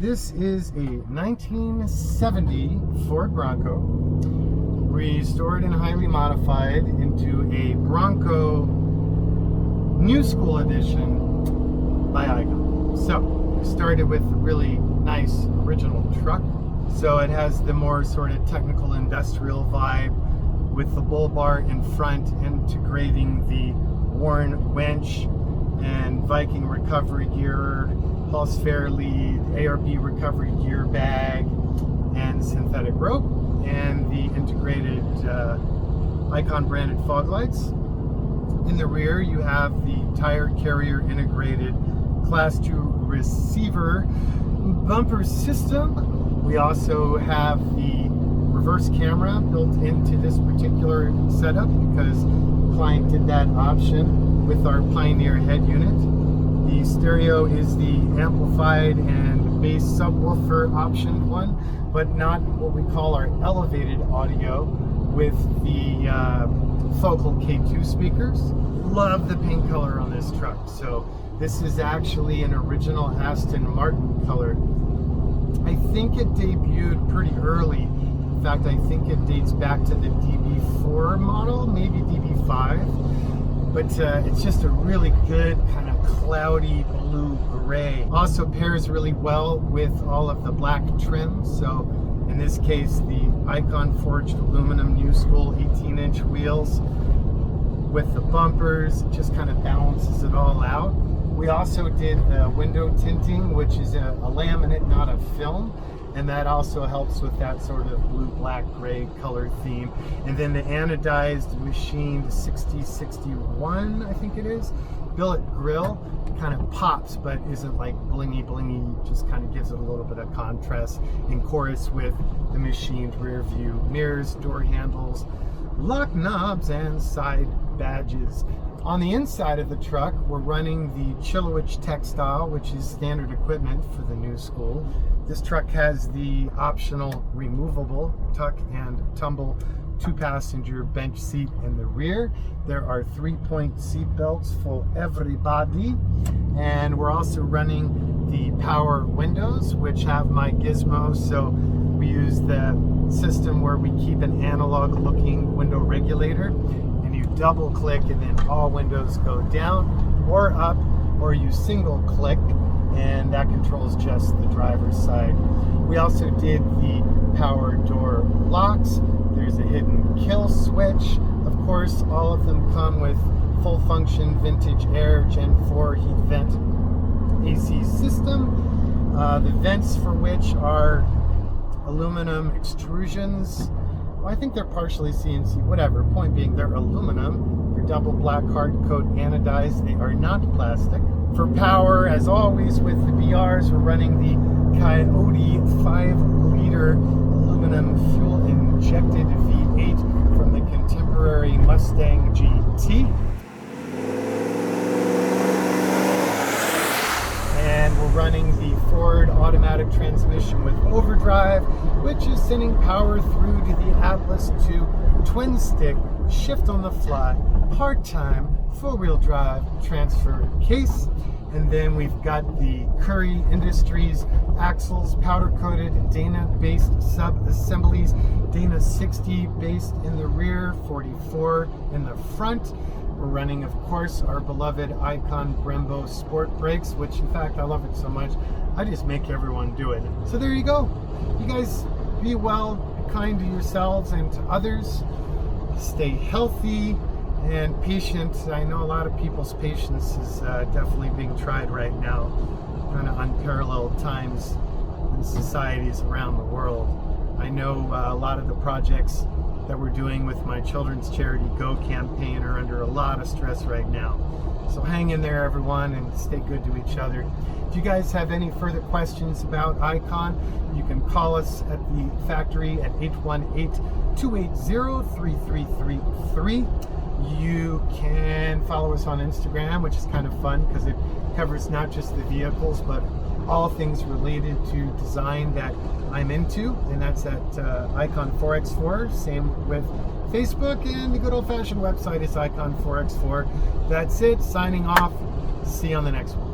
This is a 1970 Ford Bronco, restored and highly modified into a Bronco New School Edition by ICON. So, we started with a really nice original truck. So it has the more sort of technical industrial vibe with the bull bar in front, integrating the worn winch and Viking recovery gear, pulse fair lead, ARB recovery gear bag, and synthetic rope, and the integrated ICON branded fog lights. In the rear you have the tire carrier integrated class 2 receiver bumper system. We also have the reverse camera built into this particular setup because the client did that option with our Pioneer head unit. The stereo is the amplified and bass subwoofer optioned one, but not what we call our elevated audio with the Focal K2 speakers. Love the paint color on this truck. So this is actually an original Aston Martin color. I think it debuted pretty early. In fact, I think it dates back to the DB4 model, maybe DB5. But it's just a really good kind of cloudy blue-gray. Also pairs really well with all of the black trim. So in this case, the ICON forged aluminum New School 18-inch wheels with the bumpers, it just kind of balances it all out. We also did window tinting, which is a laminate, not a film, and that also helps with that sort of blue, black, gray color theme. And then the anodized machined 6061, I think it is, billet grill kind of pops, but isn't like blingy, just kind of gives it a little bit of contrast in chorus with the machined rear view mirrors, door handles, lock knobs, and side badges. On the inside of the truck, we're running the Chilowich textile, which is standard equipment for the New School. This truck has the optional removable tuck and tumble 2-passenger bench seat in the rear. There are 3-point seat belts for everybody. And we're also running the power windows, which have my gizmo. So we use the system where we keep an analog looking window regulator, and you double click and then all windows go down or up, or you single click and that controls just the driver's side. We also did the power door locks. There's a hidden kill switch. Of course, all of them come with full function vintage air Gen 4 heat vent AC system. The vents for which are aluminum extrusions. Well, I think they're partially CNC, whatever. Point being, they're aluminum. They're double black hard coat anodized. They are not plastic. For power, as always with the BRs, we're running the Coyote 5-liter aluminum fuel injected V8 from the contemporary Mustang GT. And we're running the Ford automatic transmission with overdrive, which is sending power through to the Atlas 2 twin stick, shift on the fly, part-time, 4-wheel drive transfer case. And then we've got the Curry Industries axles, powder-coated Dana-based sub-assemblies, Dana 60 based in the rear, 44 in the front. We're running, of course, our beloved ICON Brembo sport brakes, which in fact I love it so much, I just make everyone do it. So there you go. You guys be well, be kind to yourselves and to others. Stay healthy and patient. I know a lot of people's patience is definitely being tried right now. Kind of unparalleled times in societies around the world. I know a lot of the projects that we're doing with my children's charity Go campaign are under a lot of stress right now. So hang in there, everyone, and stay good to each other. If you guys have any further questions about ICON, you can call us at the factory at 818-280-3333. You can follow us on Instagram, which is kind of fun because it covers not just the vehicles, but all things related to design that I'm into, and that's at ICON 4x4. Same with Facebook, and the good old-fashioned website is ICON 4x4. That's it. Signing off. See you on the next one.